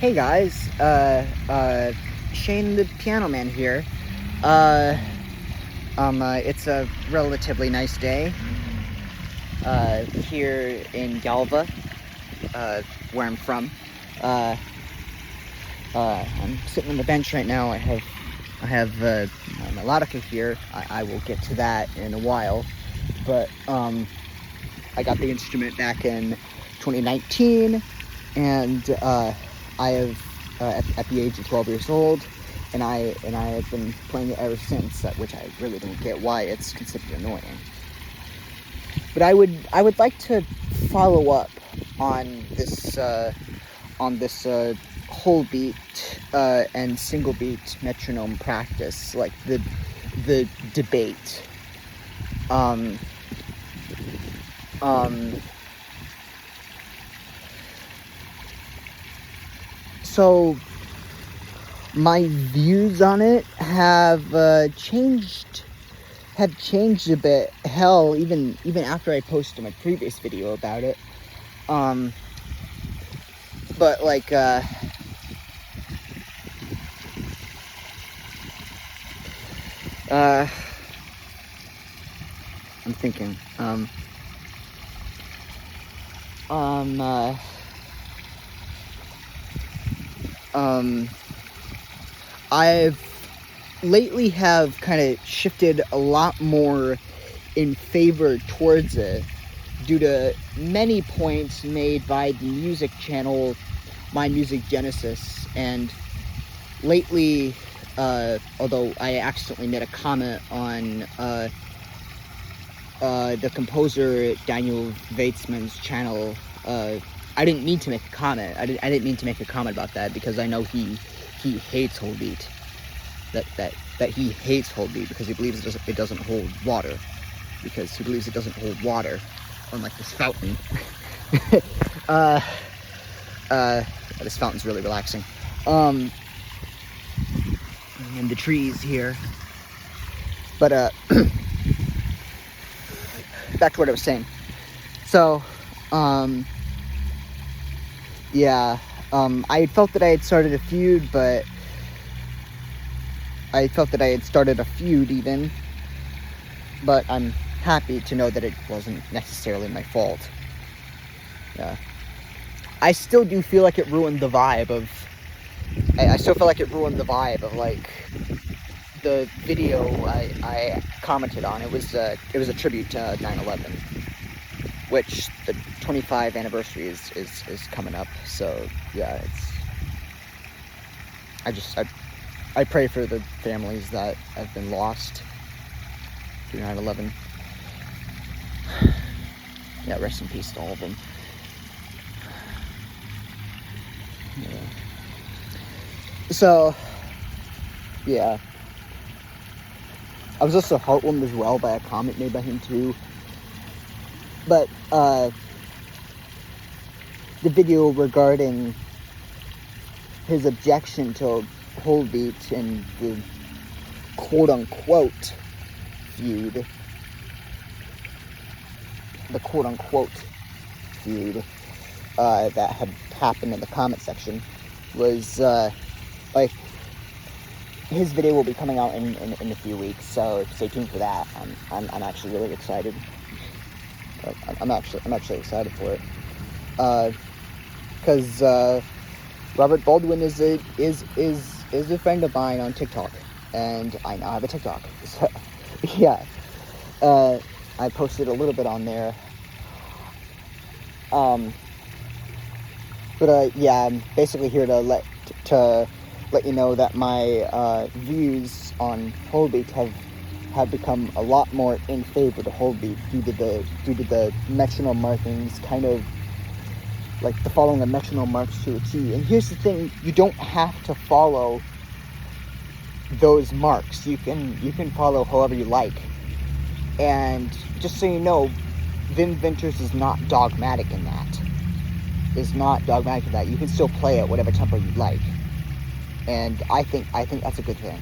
Hey guys, Shane the Piano Man here. It's a relatively nice day here in Galva, where I'm from. I'm sitting on the bench right now. I have my melodica here. I will get to that in a while, but I got the instrument back in 2019, and I have at the age of 12 years old, and I have been playing it ever since. Which I really don't get why it's considered annoying. But I would like to follow up on this whole beat and single beat metronome practice, like the debate. So my views on it have changed a bit. Hell, even after I posted my previous video about it. But like I'm thinking I've lately have kind of shifted a lot more in favor towards it due to many points made by the music channel My Music Genesis. And lately, although I accidentally made a comment on the composer Daniel Weitzman's channel, I didn't mean to make a comment. I didn't mean to make a comment about that, because I know he hates whole beat. That he hates whole beat because he believes it doesn't hold water. Because he believes it doesn't hold water, unlike this fountain. This fountain's really relaxing. And the trees here. But back to what I was saying. So, yeah, I felt that I had started a feud, even, but I'm happy to know that it wasn't necessarily my fault. Yeah. I still do feel like it ruined the vibe of, like, the video I commented on. It was a tribute to 9/11, which the 25th anniversary is coming up. So yeah, I pray for the families that have been lost through 9/11. Yeah, rest in peace to all of them. Yeah. So yeah, I was also heartwarmed as well by a comment made by him too. But the video regarding his objection to whole beat and the quote-unquote feud, that had happened in the comment section was like, his video will be coming out in a few weeks, so stay tuned for that. I'm actually really excited. I'm actually excited for it, because Robert Baldwin is a friend of mine on TikTok, and I now have a TikTok. So yeah, I posted a little bit on there. But yeah, I'm basically here to let you know that my views on whole beat have become a lot more in favor to whole beat due to the metronome markings, kind of like the following of metronome marks to a T. And here's the thing: you don't have to follow those marks. You can follow however you like. And just so you know, Wim Wenders is not dogmatic in that. You can still play at whatever tempo you like. And I think that's a good thing.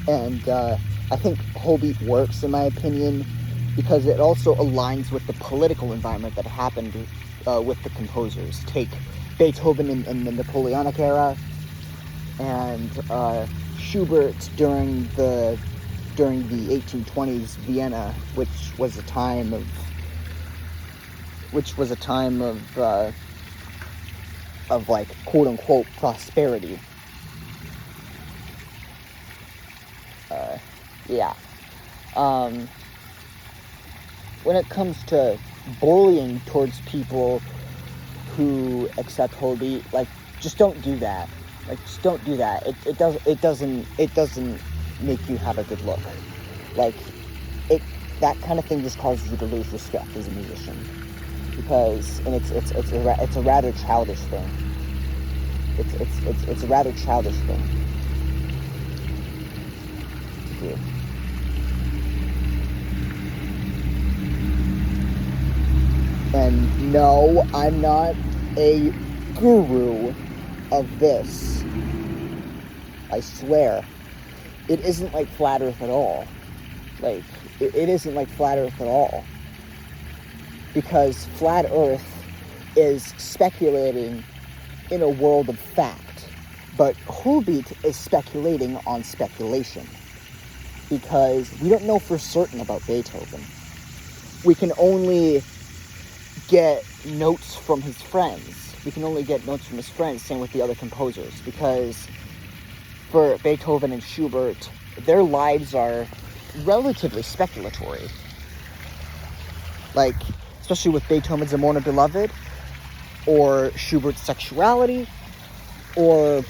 And I think whole beat works, in my opinion, because it also aligns with the political environment that happened with the composers. Take Beethoven in the Napoleonic era, and Schubert during the 1820s Vienna, which was a time of like quote unquote prosperity. When it comes to bullying towards people who accept Holbein, like, just don't do that. Like, just don't do that. It doesn't make you have a good look. Like, that kind of thing just causes you to lose respect as a musician, because it's a rather childish thing. It's a rather childish thing. Yeah. And no, I'm not a guru of this. I swear. It isn't like Flat Earth at all. Like, it isn't like Flat Earth at all. Because Flat Earth is speculating in a world of fact. But Holbein is speculating on speculation. Because we don't know for certain about Beethoven. We can only get notes from his friends. Same with the other composers. Because for Beethoven and Schubert, their lives are relatively speculatory. Like, especially with Beethoven's Amor Beloved, or Schubert's sexuality, or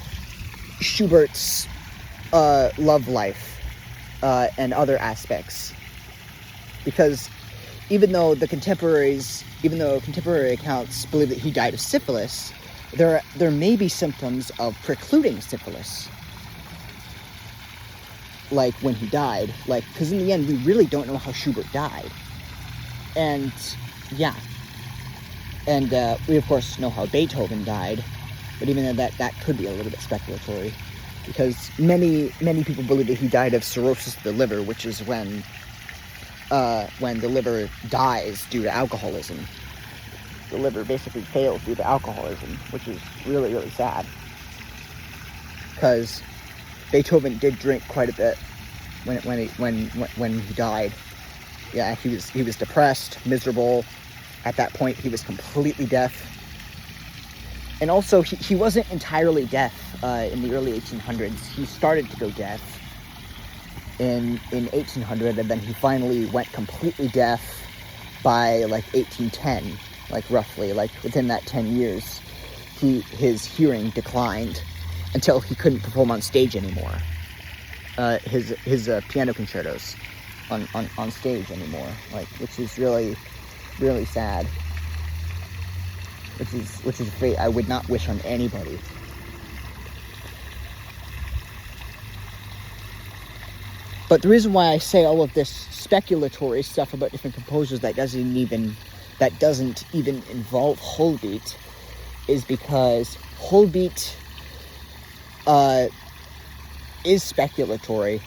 Schubert's love life, and other aspects. Because even though contemporary accounts believe that he died of syphilis, there may be symptoms of precluding syphilis. Like when he died, because in the end we really don't know how Schubert died. And yeah. And we of course know how Beethoven died, but even though that could be a little bit speculatory, because many people believe that he died of cirrhosis of the liver, which is when the liver dies due to alcoholism. The liver basically fails due to alcoholism, which is really, really sad. Because Beethoven did drink quite a bit when he died. Yeah, he was depressed, miserable. At that point, he was completely deaf. And also, he wasn't entirely deaf in the early 1800s. He started to go deaf in 1800, and then he finally went completely deaf by 1810, roughly, within that 10 years. His hearing declined until he couldn't perform on stage anymore. His piano concertos on stage anymore, which is really, really sad. Which is a fate I would not wish on anybody. But the reason why I say all of this speculatory stuff about different composers that doesn't even involve Holbein is because Holbein is speculatory,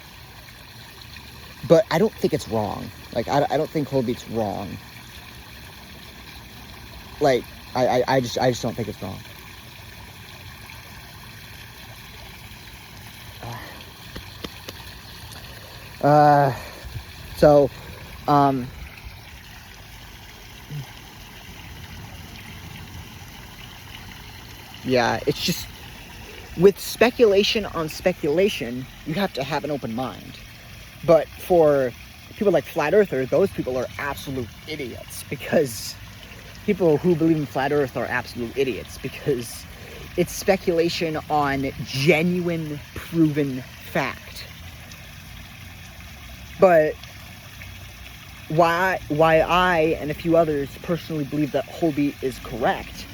but I don't think it's wrong. I don't think Holbein's wrong. I just don't think it's wrong. Yeah, it's just, with speculation on speculation, you have to have an open mind. But for people like Flat Earther, those people are absolute idiots, because people who believe in Flat Earth are absolute idiots, because it's speculation on genuine, proven fact. But why I and a few others personally believe that Holbein is correct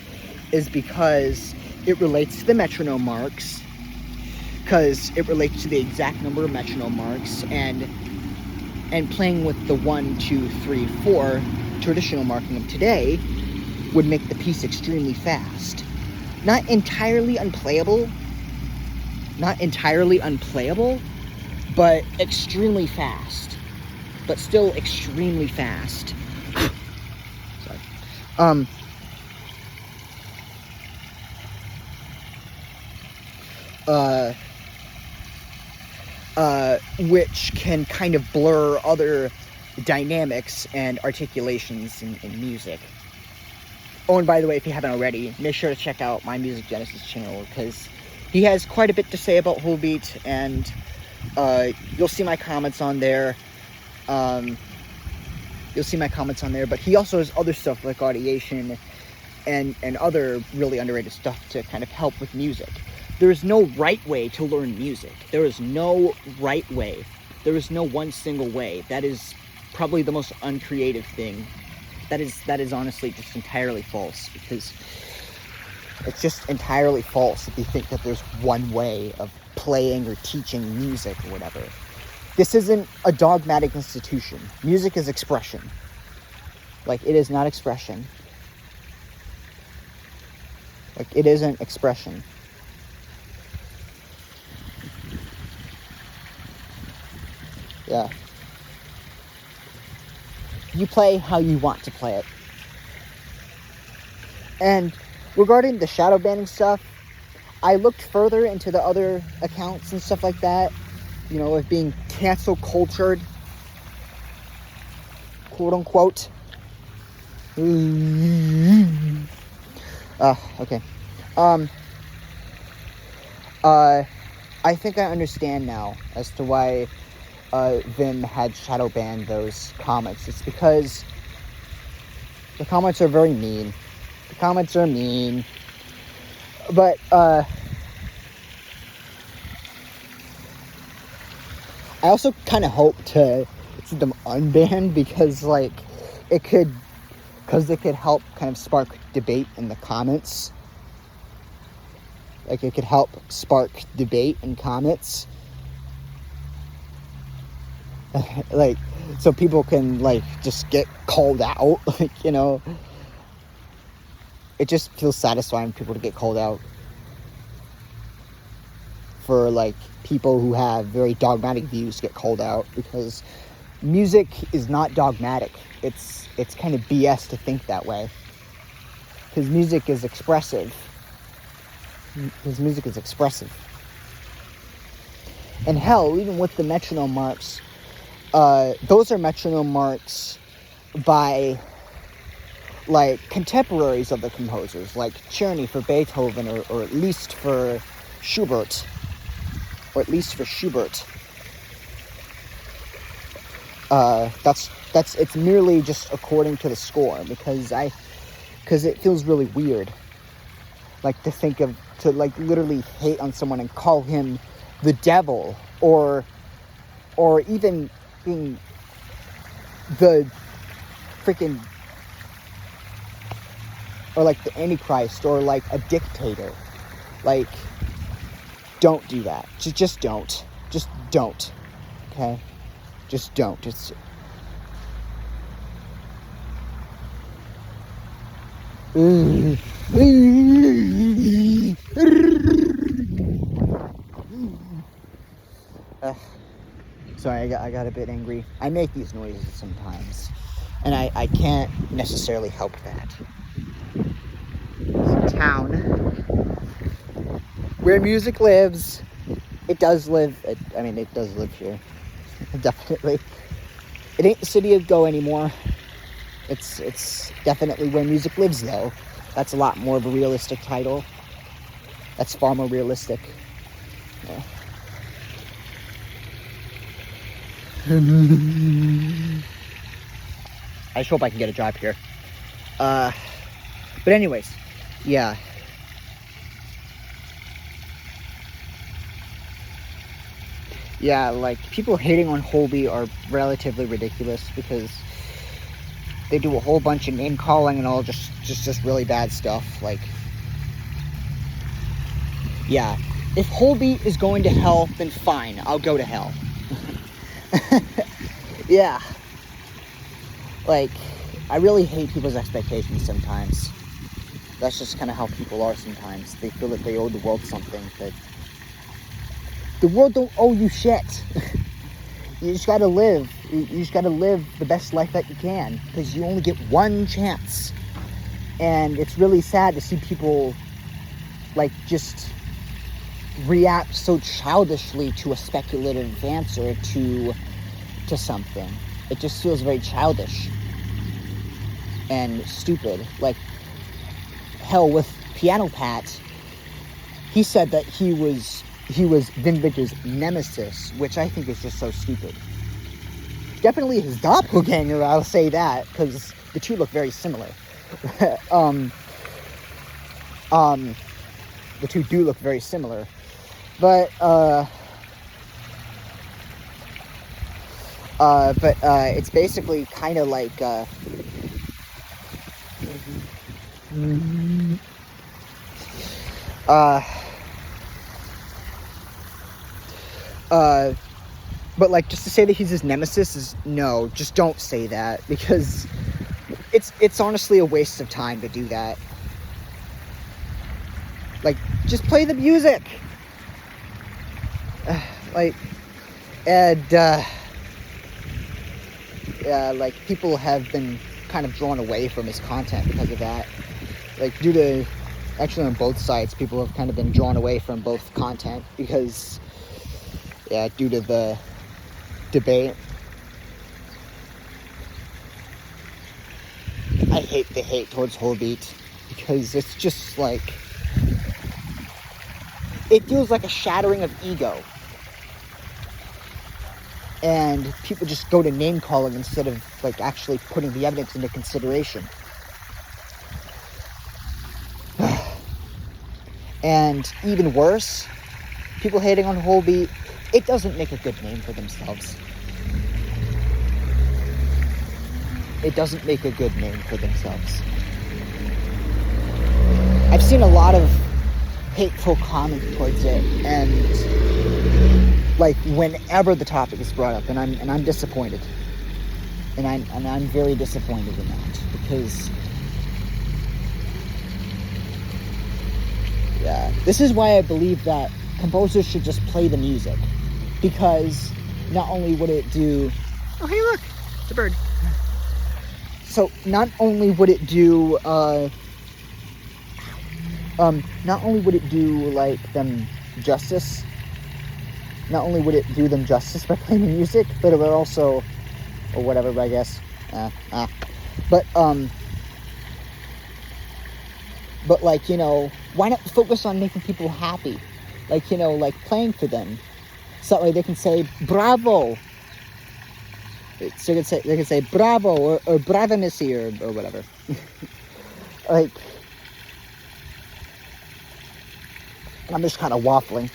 is because it relates to the metronome marks, because it relates to the exact number of metronome marks, and playing with the 1, 2, 3, 4 traditional marking of today would make the piece extremely fast. Not entirely unplayable, but extremely fast. but still extremely fast. Sorry. Which can kind of blur other dynamics and articulations in music. Oh, and by the way, if you haven't already, make sure to check out my Music Genesis channel, because he has quite a bit to say about whole beat, and you'll see my comments on there. But he also has other stuff like audiation and other really underrated stuff to kind of help with music. There is no right way to learn music. There is no right way. There is no one single way. That is probably the most uncreative thing. That is honestly just entirely false, because it's just entirely false if you think that there's one way of playing or teaching music or whatever. This isn't a dogmatic institution. Music is expression. Like, it is not expression. Like, it isn't expression. Yeah. You play how you want to play it. And regarding the shadow banning stuff, I looked further into the other accounts and stuff like that, you know, of being cancel cultured, quote unquote. Okay. I think I understand now as to why Vim had shadow banned those comments. It's because the comments are very mean. The comments are mean. But I also kind of hope to see them unbanned, because like it could help kind of spark debate in the comments. Like, it could help spark debate in comments. Like, so people can, like, just get called out. Like, you know, it just feels satisfying for people to get called out. For, like, people who have very dogmatic views get called out, because music is not dogmatic. It's kind of BS to think that way. Because music is expressive. And hell, even with the metronome marks, those are metronome marks by, like, contemporaries of the composers, like Czerny for Beethoven, or at least for Schubert. It's merely just according to the score, because it feels really weird, like, to literally hate on someone and call him the devil, or even being the freaking, or like the Antichrist, or like a dictator. Like, don't do that. Just don't. Just don't. Okay? Just don't. It's... Sorry, I got a bit angry. I make these noises sometimes, and I can't necessarily help that. It's a town where music lives. It does live. It does live here. Definitely. It ain't the city of Go anymore. It's definitely where music lives, though. That's a lot more of a realistic title. That's far more realistic. Yeah. I just hope I can get a job here. But anyways, yeah. Yeah, like, people hating on Holby are relatively ridiculous, because they do a whole bunch of name calling and all just really bad stuff. Like, yeah, if Holby is going to hell, then fine, I'll go to hell. Yeah. Like, I really hate people's expectations sometimes. That's just kind of how people are sometimes. They feel that they owe the world something, but the world don't owe you shit. You just gotta live You just got to live the best life that you can, because you only get one chance. And it's really sad to see people like just react so childishly to a speculative answer to something. It just feels very childish and stupid. Like, hell, with Piano Pat, he said that he was Vin Victor's nemesis, which I think is just so stupid. Definitely his doppelganger, I'll say that, because the two look very similar. The two do look very similar. But it's basically kind of like, but like, just to say that he's his nemesis is, no, just don't say that, because it's honestly a waste of time to do that. Like, just play the music. Like, and like, people have been kind of drawn away from his content because of that. Like, due to, actually on both sides, people have kind of been drawn away from both content because, yeah, due to the debate. I hate the hate towards Wholebeat, because it's just like, it feels like a shattering of ego. And people just go to name calling instead of like actually putting the evidence into consideration. And even worse, people hating on Wholebeat, it doesn't make a good name for themselves. It doesn't make a good name for themselves. I've seen a lot of hateful comments towards it, and like, whenever the topic is brought up, and I'm disappointed, and I'm very disappointed in that, because yeah, this is why I believe that composers should just play the music, because not only would it do, oh hey look, it's a bird. So not only would it do like them justice, not only would it do them justice by playing the music, but it would also, or whatever, I guess, but like, you know, why not focus on making people happy? Like, you know, like playing for them, so that way they can say bravo. So they can say bravo or brava missy or whatever. Like, I'm just kind of waffling.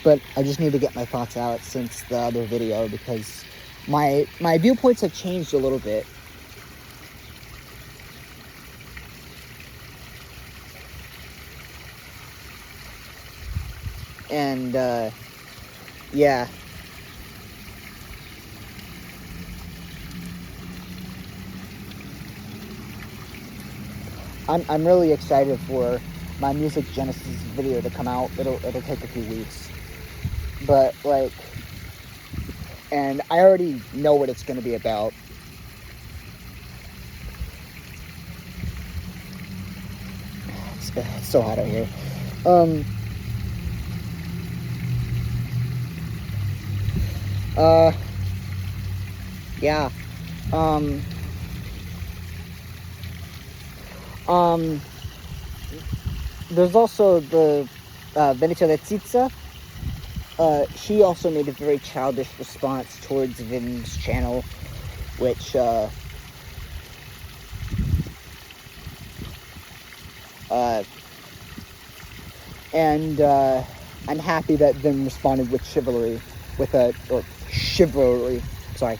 But I just need to get my thoughts out since the other video, because my viewpoints have changed a little bit. And yeah. I'm really excited for my Music Genesis video to come out. It'll take a few weeks, but like, and I already know what it's going to be about. It's so hot out here. Yeah. There's also the medacious. She also made a very childish response towards Vin's channel, which and I'm happy that Vin responded with chivalry, sorry.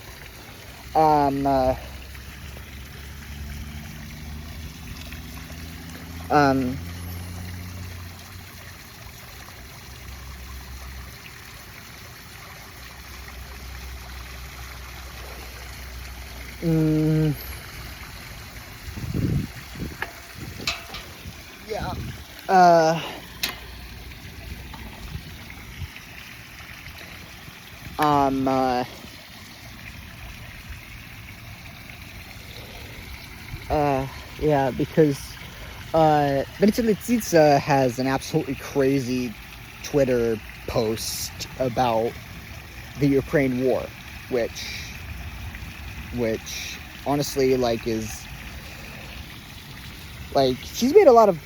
Yeah. Yeah, because medacious has an absolutely crazy Twitter post about the Ukraine war, which honestly, like, is, like, she's made a lot of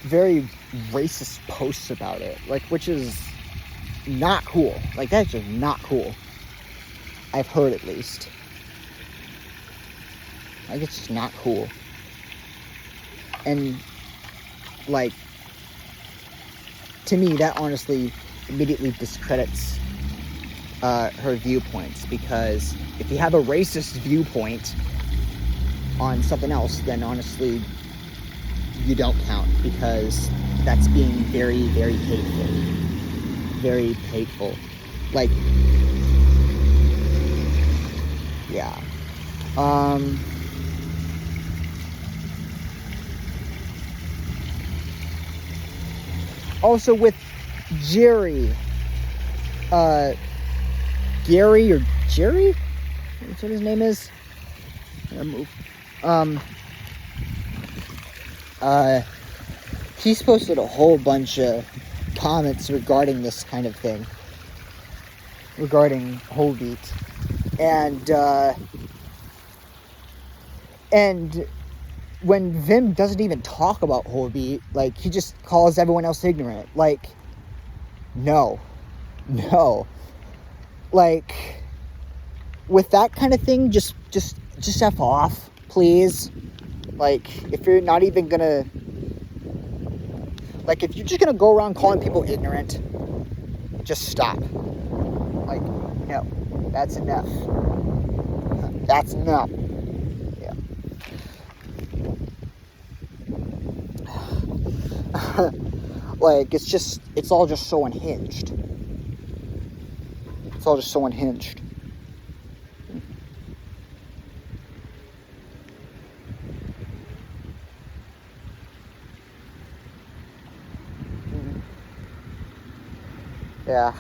very racist posts about it, like, which is not cool. Like, that's just not cool. I've heard, at least. Like, it's just not cool. And, like, to me, that honestly immediately discredits her viewpoints, because if you have a racist viewpoint on something else, then honestly you don't count, because that's being very, very hateful. Very hateful. Like, yeah. Also with Jerry, Gary or Jerry? That's what his name is. He posted a whole bunch of comments regarding this kind of thing, regarding whole beat, and when Vim doesn't even talk about whole beat, like, he just calls everyone else ignorant. Like, no, like, with that kind of thing, just F off, please. Like, if you're not even gonna, like, if you're just gonna go around calling people ignorant, just stop. Like, no, that's enough. That's enough. Yeah. Like, it's all just so unhinged. It's all just so unhinged. Yeah.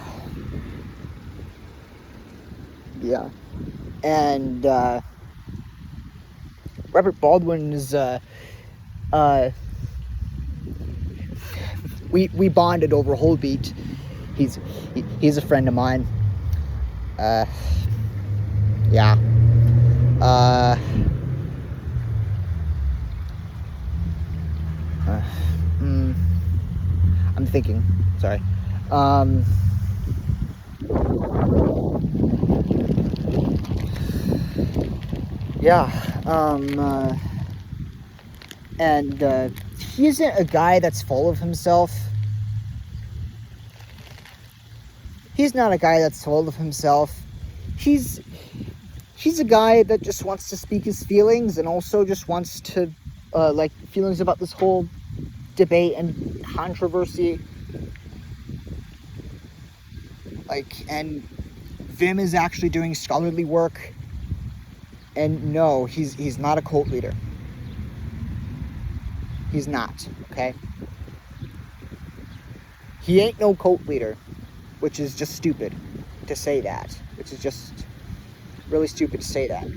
Yeah. And Robert Baldwin is we bonded over whole beat. He's a friend of mine. Yeah. I'm thinking. Sorry. Yeah. And he isn't a guy that's full of himself. He's not a guy that's full of himself. He's a guy that just wants to speak his feelings, and also just wants to, like, feelings about this whole debate and controversy. Like, and Vim is actually doing scholarly work. And no, he's not a cult leader. He's not, okay? He ain't no cult leader, which is just stupid to say that. Which is just really stupid to say that.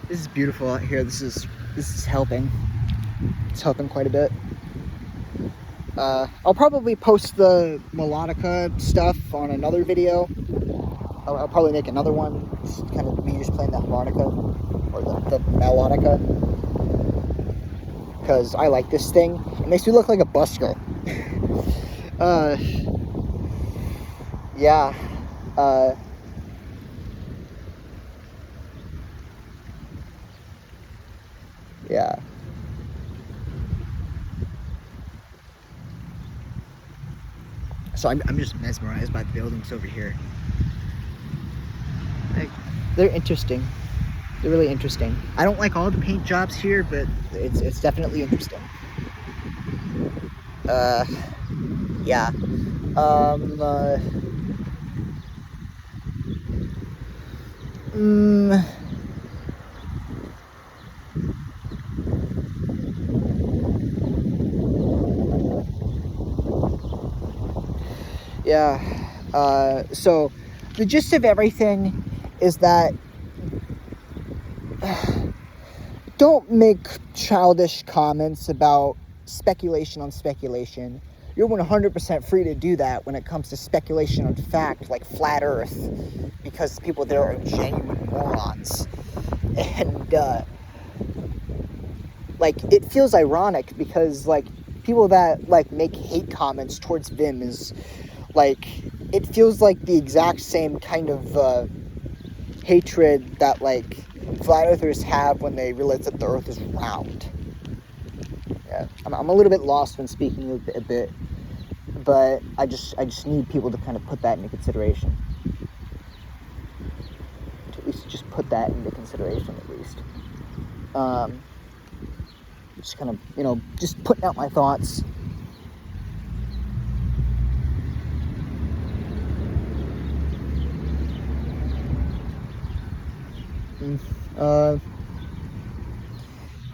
This is beautiful out here. This is helping. It's helping quite a bit. I'll probably post the melodica stuff on another video. I'll probably make another one. It's kind of me just playing the harmonica, or the melodica, because I like this thing. It makes me look like a busker. Yeah. Yeah. So I'm just mesmerized by the buildings over here. Like, they're interesting. They're really interesting. I don't like all the paint jobs here, but it's definitely interesting. Yeah. Yeah. So the gist of everything is that don't make childish comments about speculation on speculation. You're 100% free to do that when it comes to speculation on fact, like flat Earth, because people there are genuine morons. And, like, it feels ironic because, like, people that, like, make hate comments towards Vim is, like, it feels like the exact same kind of, hatred that, like, flat earthers have when they realize that the earth is round. Yeah, I'm a little bit lost when speaking a bit, but I just need people to kind of put that into consideration. To at least just put that into consideration, at least. Just kind of, you know, just putting out my thoughts.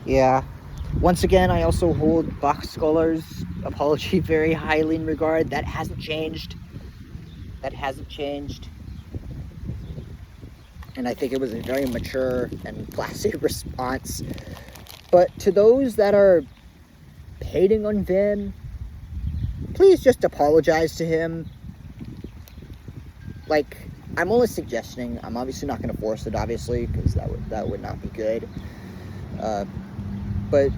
Yeah. Once again, I also hold Bach Scholar's apology very highly in regard. That hasn't changed. And I think it was a very mature and classy response. But to those that are hating on Vin, please just apologize to him. Like, I'm only suggesting. I'm obviously not going to force it, obviously, because that would not be good. But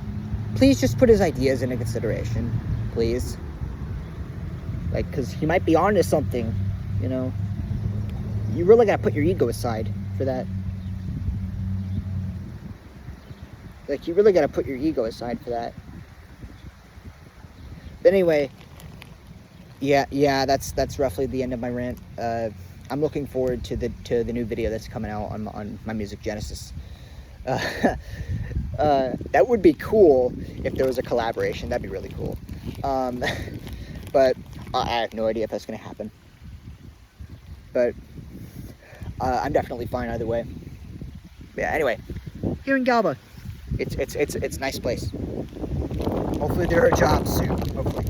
please just put his ideas into consideration, please. Like, because he might be onto something, you know. You really gotta put your ego aside for that. Like, you really gotta put your ego aside for that. But anyway, yeah, that's roughly the end of my rant. I'm looking forward to the new video that's coming out on my Music Genesis. That would be cool if there was a collaboration. That'd be really cool. But I have no idea if that's gonna happen. But I'm definitely fine either way. Yeah. Anyway, here in Galba, it's a nice place. Hopefully there are jobs soon. Hopefully.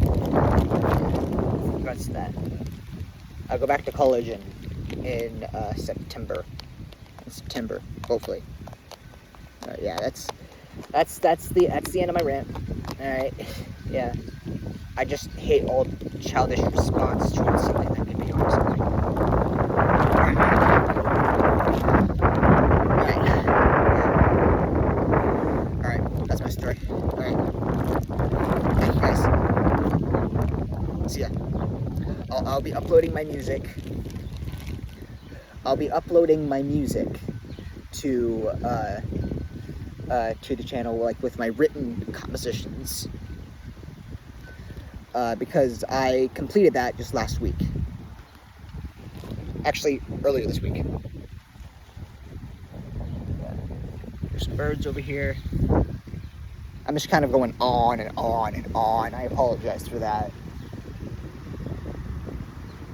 That's that. I'll go back to college in September. Hopefully. Yeah, that's the end of my rant. All right. Yeah. I just hate all childish response towards something that could be on something. All right. That's my story. All right. Thank you guys. See ya. I'll be uploading my music. To the channel, like with my written compositions, because I completed that just last week. Actually, earlier this week. There's some birds over here. I'm just kind of going on and on and on. I apologize for that.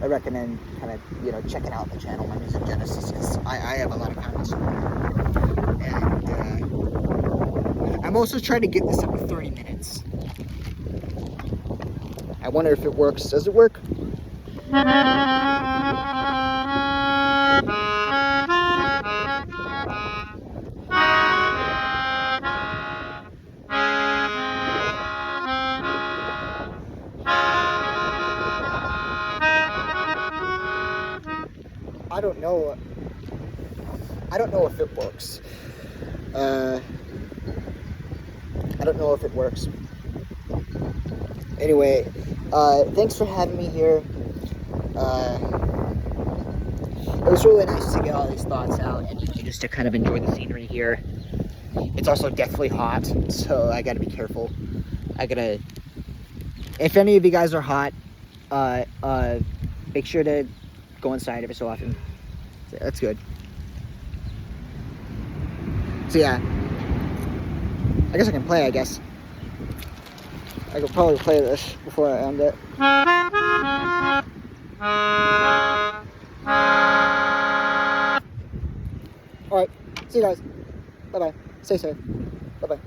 I recommend kind of, you know, checking out the channel, my Music Genesis, because I have a lot of comments. And I'm also trying to get this up to 30 minutes. I wonder if it works. Does it work? I don't know if it works. I don't know if it works. Anyway, thanks for having me here. It was really nice to get all these thoughts out and just to kind of enjoy the scenery here. It's also deathly hot, so I gotta be careful. If any of you guys are hot, make sure to go inside every so often. That's good. So yeah, I guess I can play, I guess. I could probably play this before I end it. Alright, see you guys. Bye-bye. Stay safe. Bye-bye.